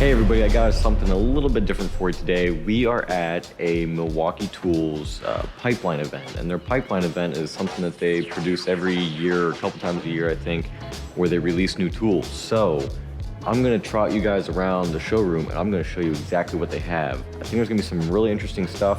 Hey everybody, I got something a little bit different for you today. We are at a Milwaukee Tools pipeline event, and their pipeline event is something that they produce every year, a couple times a year I think, where they release new tools. So I'm gonna trot you guys around the showroom and I'm gonna show you exactly what they have. I think there's gonna be some really interesting stuff.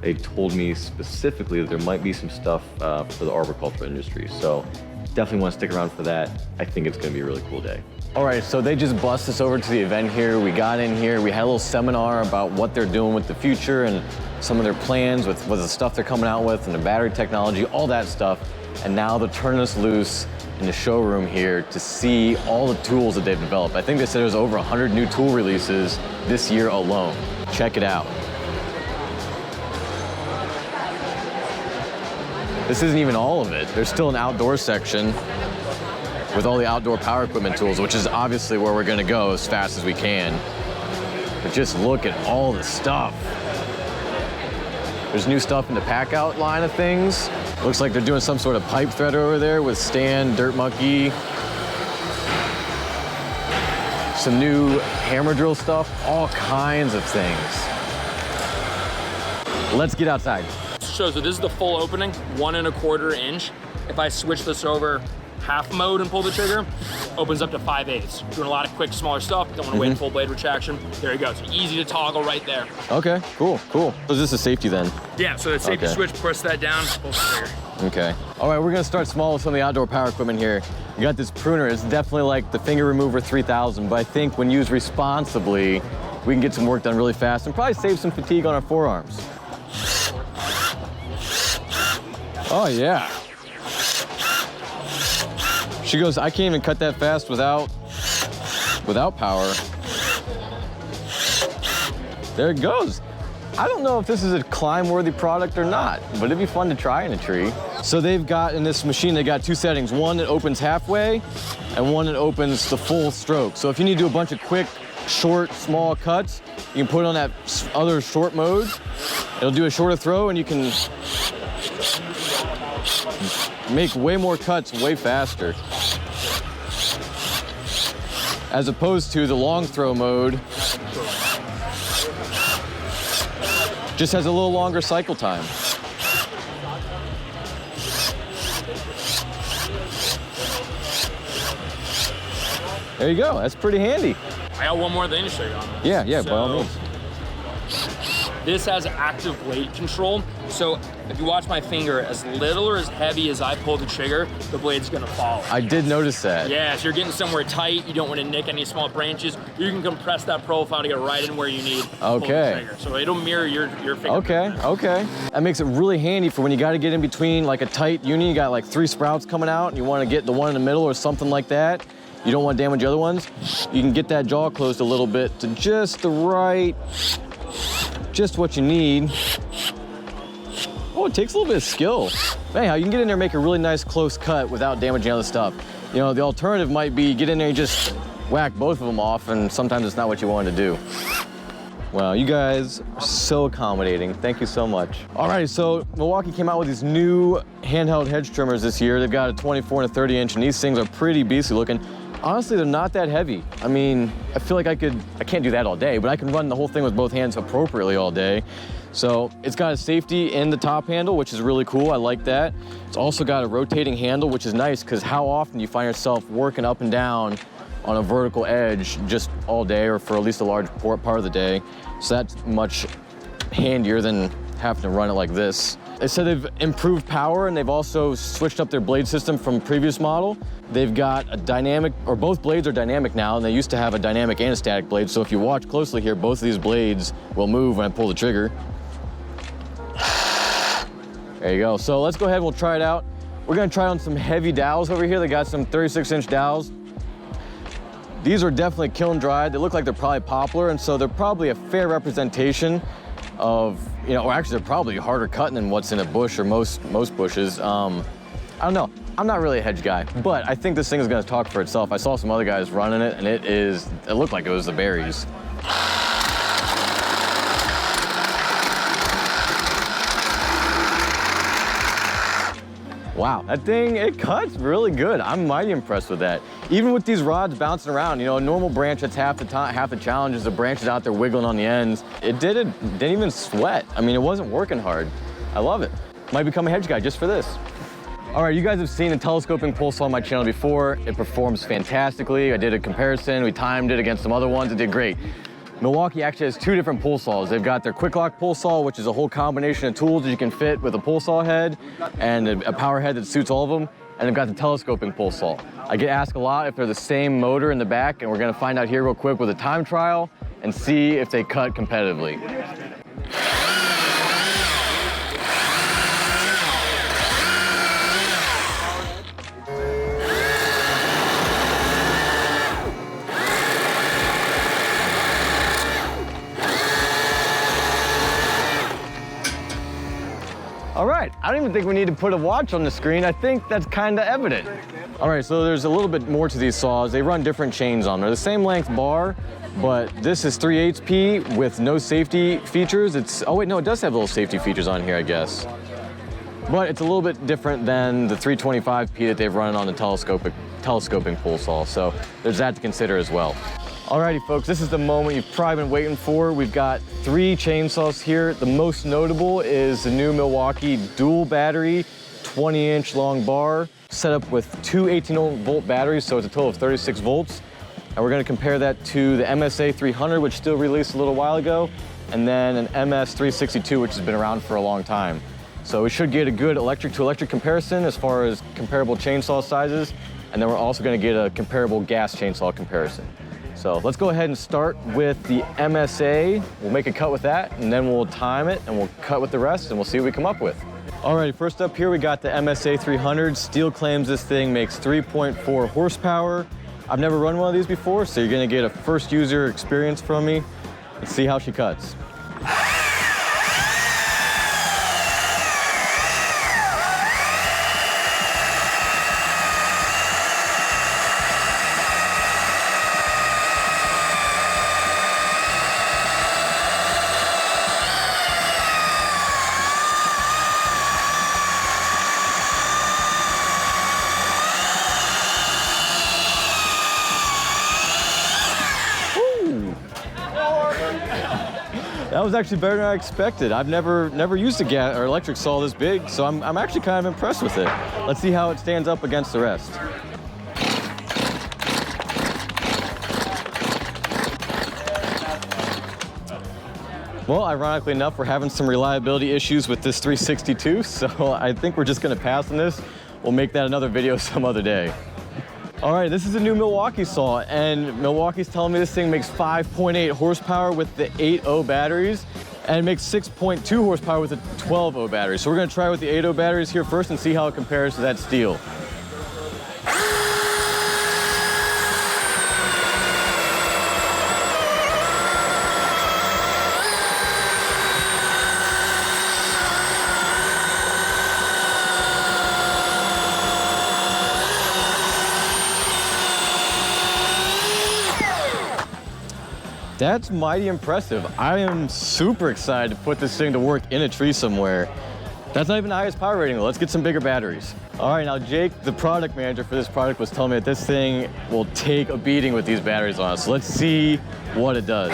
They told me specifically that there might be some stuff for the arboriculture industry. So definitely wanna stick around for that. I think it's gonna be a really cool day. All right, so they just bussed us over to the event here. We got in here, we had a little seminar about what they're doing with the future and some of their plans with the stuff they're coming out with and the battery technology, all that stuff. And now they're turning us loose in the showroom here to see all the tools that they've developed. I think they said there's over 100 new tool releases this year alone. Check it out. This isn't even all of it. There's still an outdoor section with all the outdoor power equipment tools, which is obviously where we're gonna go as fast as we can. But just look at all the stuff. There's new stuff in the Packout line of things. Looks like they're doing some sort of pipe threader over there with Stan, Dirt Monkey. Some new hammer drill stuff, all kinds of things. Let's get outside. So this is the full opening, 1 1/4 inch. If I switch this over half mode and pull the trigger, opens up to 5/8. Doing a lot of quick, smaller stuff. Don't want to wait full blade retraction. There you go. So easy to toggle right there. Okay, cool. So is this a safety then? Yeah, so the safety switch, press that down, pull the trigger. Okay. All right, we're gonna start small with some of the outdoor power equipment here. We got this pruner. It's definitely like the Finger Remover 3000, but I think when used responsibly, we can get some work done really fast and probably save some fatigue on our forearms. Oh yeah. She goes, I can't even cut that fast without power. There it goes. I don't know if this is a climb-worthy product or not, but it'd be fun to try in a tree. So they've got, in this machine, they got 2 settings. One that opens halfway, and one that opens the full stroke. So if you need to do a bunch of quick, short, small cuts, you can put it on that other short mode. It'll do a shorter throw, and you can make way more cuts way faster. As opposed to the long throw mode, just has a little longer cycle time. There you go, that's pretty handy. I got one more thing to show you on this. Yeah, by all means. This has active blade control. So if you watch my finger, as little or as heavy as I pull the trigger, the blade's gonna follow. I did notice that. Yeah, so you're getting somewhere tight, you don't want to nick any small branches, you can compress that profile to get right in where you need to pull the trigger. So it'll mirror your finger. Okay. That makes it really handy for when you gotta get in between like a tight unit, you got like 3 sprouts coming out and you wanna get the one in the middle or something like that. You don't wanna damage the other ones. You can get that jaw closed a little bit to just the right, just what you need. Oh, it takes a little bit of skill. Anyhow, you can get in there and make a really nice close cut without damaging other stuff. You know, the alternative might be get in there and just whack both of them off, and sometimes it's not what you wanted to do. Wow, you guys are so accommodating. Thank you so much. All right, so Milwaukee came out with these new handheld hedge trimmers this year. They've got a 24 and a 30 inch, and these things are pretty beastly looking. Honestly, they're not that heavy. I mean, I feel like I can't do that all day, but I can run the whole thing with both hands appropriately all day. So it's got a safety in the top handle, which is really cool. I like that. It's also got a rotating handle, which is nice because how often do you find yourself working up and down on a vertical edge just all day or for at least a large part of the day. So that's much handier than having to run it like this. They said they've improved power and they've also switched up their blade system from previous model. They've got a dynamic, or both blades are dynamic now, and they used to have a dynamic and a static blade. So if you watch closely here, both of these blades will move when I pull the trigger. There you go. So let's go ahead and we'll try it out. We're gonna try on some heavy dowels over here. They got some 36-inch dowels. These are definitely kiln dried. They look like they're probably poplar, and so they're probably a fair representation of, you know, or actually they're probably harder cutting than what's in a bush or most bushes. I don't know. I'm not really a hedge guy, but I think this thing is gonna talk for itself. I saw some other guys running it, and it looked like it was the berries. Wow, that thing, it cuts really good. I'm mighty impressed with that. Even with these rods bouncing around, you know, a normal branch that's half the challenge is the branches out there wiggling on the ends. It didn't even sweat. I mean, it wasn't working hard. I love it. Might become a hedge guy just for this. All right, you guys have seen a telescoping pole saw on my channel before. It performs fantastically. I did a comparison. We timed it against some other ones. It did great. Milwaukee actually has two different pole saws. They've got their quick lock pole saw, which is a whole combination of tools that you can fit with a pole saw head and a power head that suits all of them. And they've got the telescoping pole saw. I get asked a lot if they're the same motor in the back, and we're gonna find out here real quick with a time trial and see if they cut competitively. All right, I don't even think we need to put a watch on the screen. I think that's kind of evident. All right, so there's a little bit more to these saws. They run different chains on them. They're the same length bar, but this is 3/8P with no safety features. Oh wait, no, it does have little safety features on here, I guess. But it's a little bit different than the 325P that they've run on the telescoping pole saw. So there's that to consider as well. Alrighty folks, this is the moment you've probably been waiting for. We've got 3 chainsaws here. The most notable is the new Milwaukee dual battery, 20-inch long bar, set up with 2 18-volt batteries, so it's a total of 36 volts. And we're gonna compare that to the MSA 300, which still released a little while ago, and then an MS 362, which has been around for a long time. So we should get a good electric to electric comparison as far as comparable chainsaw sizes, and then we're also gonna get a comparable gas chainsaw comparison. So let's go ahead and start with the MSA. We'll make a cut with that, and then we'll time it, and we'll cut with the rest, and we'll see what we come up with. All right, first up here, we got the MSA 300. Steel claims this thing makes 3.4 horsepower. I've never run one of these before, so you're gonna get a first user experience from me. Let's see how she cuts. That was actually better than I expected. I've never used a gas or electric saw this big, so I'm actually kind of impressed with it. Let's see how it stands up against the rest. Well, ironically enough, we're having some reliability issues with this 362, so I think we're just gonna pass on this. We'll make that another video some other day. All right, this is a new Milwaukee saw, and Milwaukee's telling me this thing makes 5.8 horsepower with the 8.0 batteries, and it makes 6.2 horsepower with the 12.0 batteries. So we're gonna try with the 8.0 batteries here first and see how it compares to that steel. That's mighty impressive. I am super excited to put this thing to work in a tree somewhere. That's not even the highest power rating though. Let's get some bigger batteries. All right, now Jake, the product manager for this product, was telling me that this thing will take a beating with these batteries on it. So let's see what it does.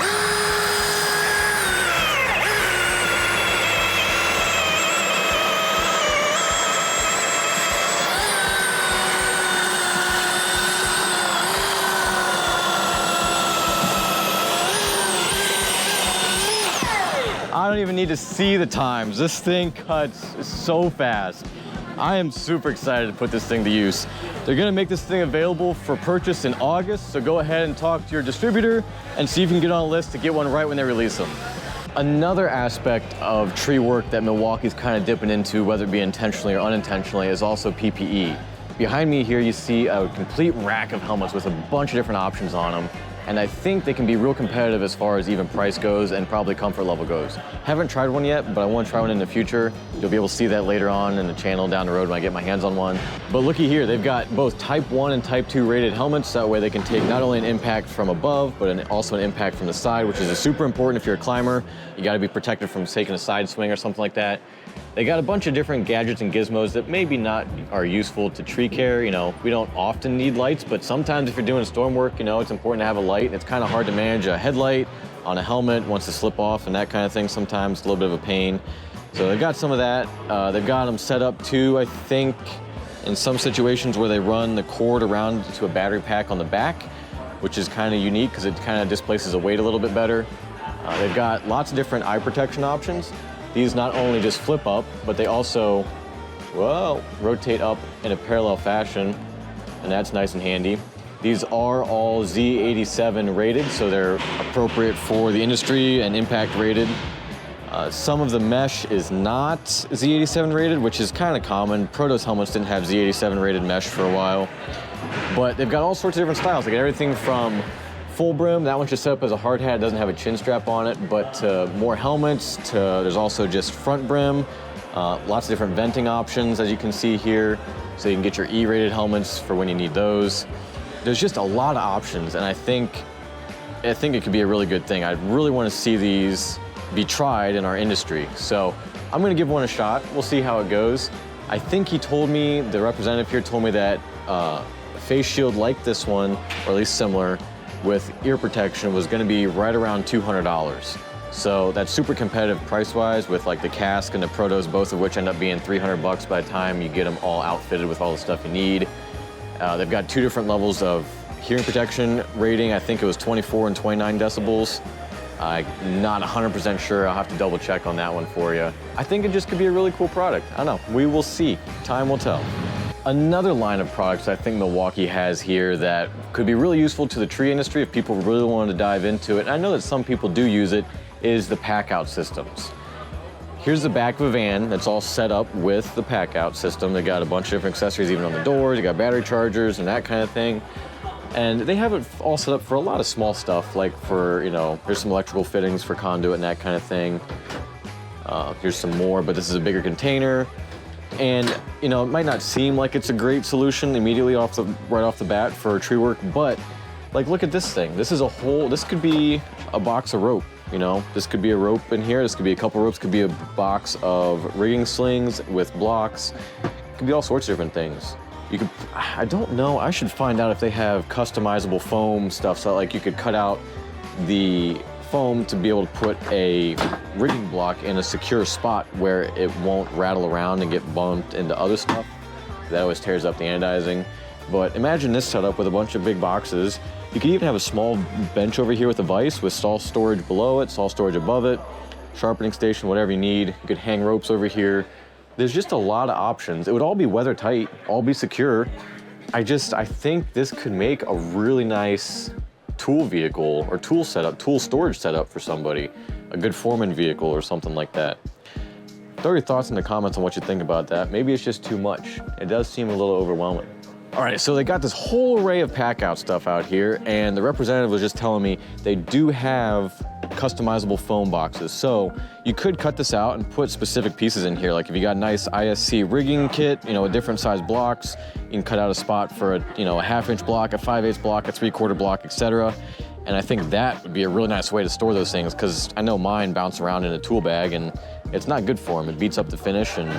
I don't even need to see the times. This thing cuts so fast. I am super excited to put this thing to use. They're gonna make this thing available for purchase in August, so go ahead and talk to your distributor and see if you can get on a list to get one right when they release them. Another aspect of tree work that Milwaukee's kind of dipping into, whether it be intentionally or unintentionally, is also PPE. Behind me here, you see a complete rack of helmets with a bunch of different options on them. And I think they can be real competitive as far as even price goes and probably comfort level goes. Haven't tried one yet, but I want to try one in the future. You'll be able to see that later on in the channel down the road when I get my hands on one. But looky here, they've got both Type 1 and Type 2 rated helmets. That way they can take not only an impact from above, but also an impact from the side, which is super important if you're a climber. You got to be protected from taking a side swing or something like that. They got a bunch of different gadgets and gizmos that maybe not are useful to tree care. You know, we don't often need lights, but sometimes if you're doing storm work, you know, it's important to have a light. It's kind of hard to manage a headlight on a helmet once to slip off and that kind of thing. Sometimes it's a little bit of a pain. So they've got some of that. They've got them set up too, I think, in some situations where they run the cord around to a battery pack on the back, which is kind of unique because it kind of displaces the weight a little bit better. They've got lots of different eye protection options. These not only just flip up, but they also, well, rotate up in a parallel fashion, and that's nice and handy. These are all Z87 rated, so they're appropriate for the industry and impact rated. Some of the mesh is not Z87 rated, which is kind of common. Protos helmets didn't have Z87 rated mesh for a while. But they've got all sorts of different styles. They got everything from full brim, that one's just set up as a hard hat, doesn't have a chin strap on it, but to more helmets, there's also just front brim, lots of different venting options, as you can see here, so you can get your E-rated helmets for when you need those. There's just a lot of options, and I think it could be a really good thing. I really want to see these be tried in our industry. So I'm gonna give one a shot. We'll see how it goes. I think he told me, the representative here told me that a face shield like this one, or at least similar, with ear protection was gonna be right around $200. So that's super competitive price-wise with like the cask and the Protos, both of which end up being $300 by the time you get them all outfitted with all the stuff you need. They've got two different levels of hearing protection rating. I think it was 24 and 29 decibels. I'm not 100% sure. I'll have to double check on that one for you. I think it just could be a really cool product. I don't know, we will see. Time will tell. Another line of products I think Milwaukee has here that could be really useful to the tree industry if people really wanted to dive into it, and I know that some people do use it, is the Packout Systems. Here's the back of a van that's all set up with the Packout System. They got a bunch of different accessories even on the doors. You got battery chargers and that kind of thing. And they have it all set up for a lot of small stuff, like for, you know, here's some electrical fittings for conduit and that kind of thing. Here's some more, but this is a bigger container. And, you know, it might not seem like it's a great solution immediately right off the bat for tree work, but like, look at this thing. This could be a box of rope, you know? This could be a rope in here. This could be a couple ropes, could be a box of rigging slings with blocks. It could be all sorts of different things. I don't know, I should find out if they have customizable foam stuff, so like you could cut out the foam to be able to put a rigging block in a secure spot where it won't rattle around and get bumped into other stuff. That always tears up the anodizing. But imagine this setup with a bunch of big boxes. You could even have a small bench over here with a vise with saw storage below it, saw storage above it, sharpening station, whatever you need. You could hang ropes over here. There's just a lot of options. It would all be weather tight, all be secure. I think this could make a really nice tool vehicle or tool setup, tool storage setup for somebody, a good foreman vehicle or something like that. Throw your thoughts in the comments on what you think about that. Maybe it's just too much. It does seem a little overwhelming. All right, so they got this whole array of Packout stuff out here, and the representative was just telling me they do have customizable foam boxes. So you could cut this out and put specific pieces in here. Like if you got a nice ISC rigging kit, you know, with different size blocks, you can cut out a spot for a 1/2-inch block, a 5/8 block, a 3/4 block, etc. And I think that would be a really nice way to store those things, because I know mine bounce around in a tool bag and it's not good for them. It beats up the finish and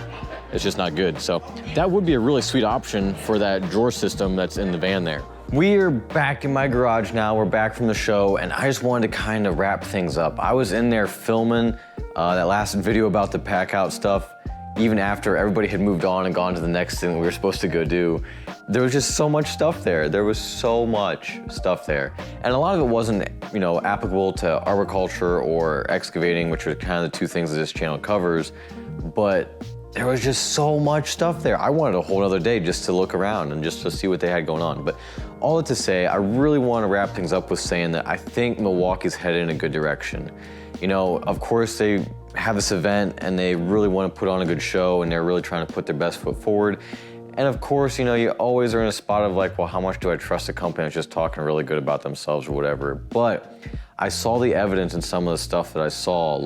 it's just not good. So that would be a really sweet option for that drawer system that's in the van there. We're back in my garage now. We're back from the show, and I just wanted to kind of wrap things up. I was in there filming that last video about the Packout stuff, even after everybody had moved on and gone to the next thing we were supposed to go do. There was just so much stuff there. There was so much stuff there. And a lot of it wasn't, applicable to arboriculture or excavating, which are kind of the two things that this channel covers, but there was just so much stuff there. I wanted a whole other day just to look around and just to see what they had going on. But all that to say, I really want to wrap things up with saying that I think Milwaukee's headed in a good direction. Of course they have this event and they really want to put on a good show and they're really trying to put their best foot forward. And of course, you always are in a spot of like, well, how much do I trust a company that's just talking really good about themselves or whatever? But I saw the evidence in some of the stuff that I saw,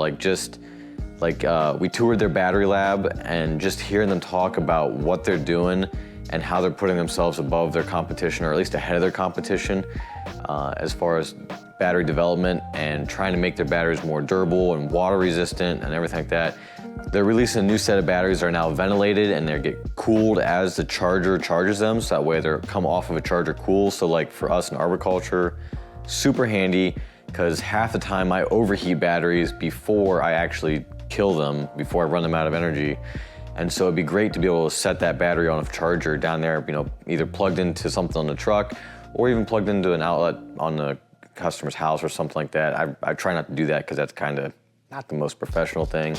we toured their battery lab, and just hearing them talk about what they're doing and how they're putting themselves above their competition, or at least ahead of their competition, as far as battery development and trying to make their batteries more durable and water resistant and everything like that. They're releasing a new set of batteries that are now ventilated and they get cooled as the charger charges them, so that way they come off of a charger cool. So like for us in arboriculture, super handy, because half the time I overheat batteries before I actually kill them, before I run them out of energy. And so it'd be great to be able to set that battery on a charger down there, you know, either plugged into something on the truck or even plugged into an outlet on the customer's house or something like that. I try not to do that because that's kind of not the most professional thing.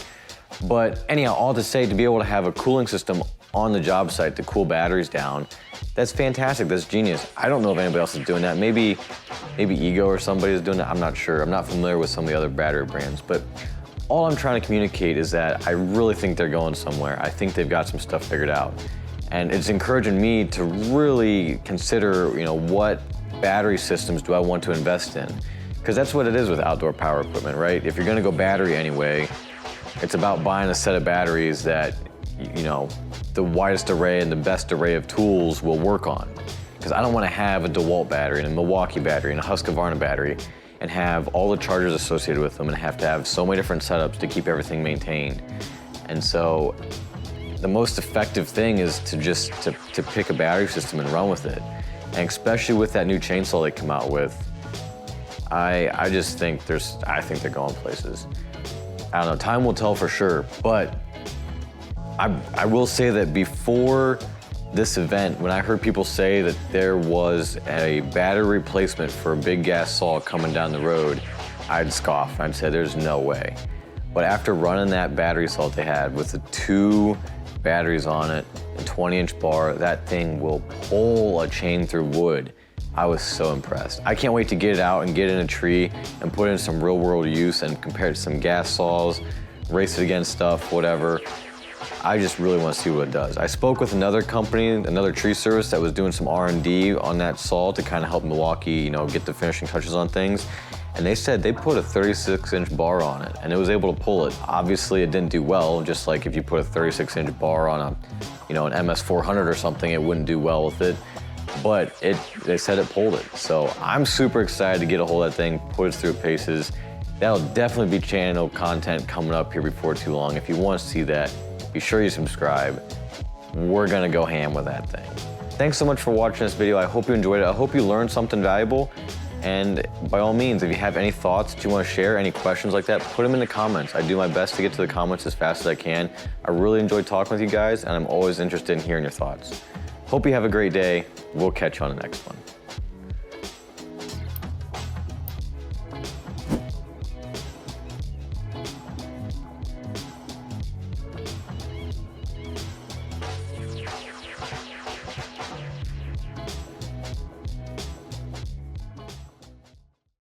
But anyhow, all to say, to be able to have a cooling system on the job site to cool batteries down, that's fantastic, that's genius. I don't know if anybody else is doing that. Maybe Ego or somebody is doing that, I'm not sure. I'm not familiar with some of the other battery brands, but all I'm trying to communicate is that I really think they're going somewhere. I think they've got some stuff figured out. And it's encouraging me to really consider, you know, what battery systems do I want to invest in? Because that's what it is with outdoor power equipment, right? If you're gonna go battery anyway, it's about buying a set of batteries that, you know, the widest array and the best array of tools will work on. Because I don't want to have a DeWalt battery and a Milwaukee battery and a Husqvarna battery and have all the chargers associated with them and have to have so many different setups to keep everything maintained. And so the most effective thing is to just to pick a battery system and run with it. And especially with that new chainsaw they come out with, I just think I think they're going places. I don't know, time will tell for sure, but I will say that before this event, when I heard people say that there was a battery replacement for a big gas saw coming down the road, I'd scoff. I'd say there's no way. But after running that battery saw they had with the 2 batteries on it, a 20-inch bar, that thing will pull a chain through wood. I was so impressed. I can't wait to get it out and get it in a tree and put it in some real world use and compare it to some gas saws, race it against stuff, whatever. I just really want to see what it does. I spoke with another company, another tree service that was doing some R&D on that saw to kind of help Milwaukee, you know, get the finishing touches on things. And they said they put a 36-inch bar on it and it was able to pull it. Obviously it didn't do well, just like if you put a 36-inch bar on a, you know, an MS400 or something, it wouldn't do well with it. But they said it pulled it. So I'm super excited to get a hold of that thing, put it through paces. That'll definitely be channel content coming up here before too long. If you want to see that, be sure you subscribe. We're gonna go ham with that thing. Thanks so much for watching this video. I hope you enjoyed it. I hope you learned something valuable. And by all means, if you have any thoughts that you want to share, any questions like that, put them in the comments. I do my best to get to the comments as fast as I can. I really enjoy talking with you guys, and I'm always interested in hearing your thoughts. Hope you have a great day. We'll catch you on the next one.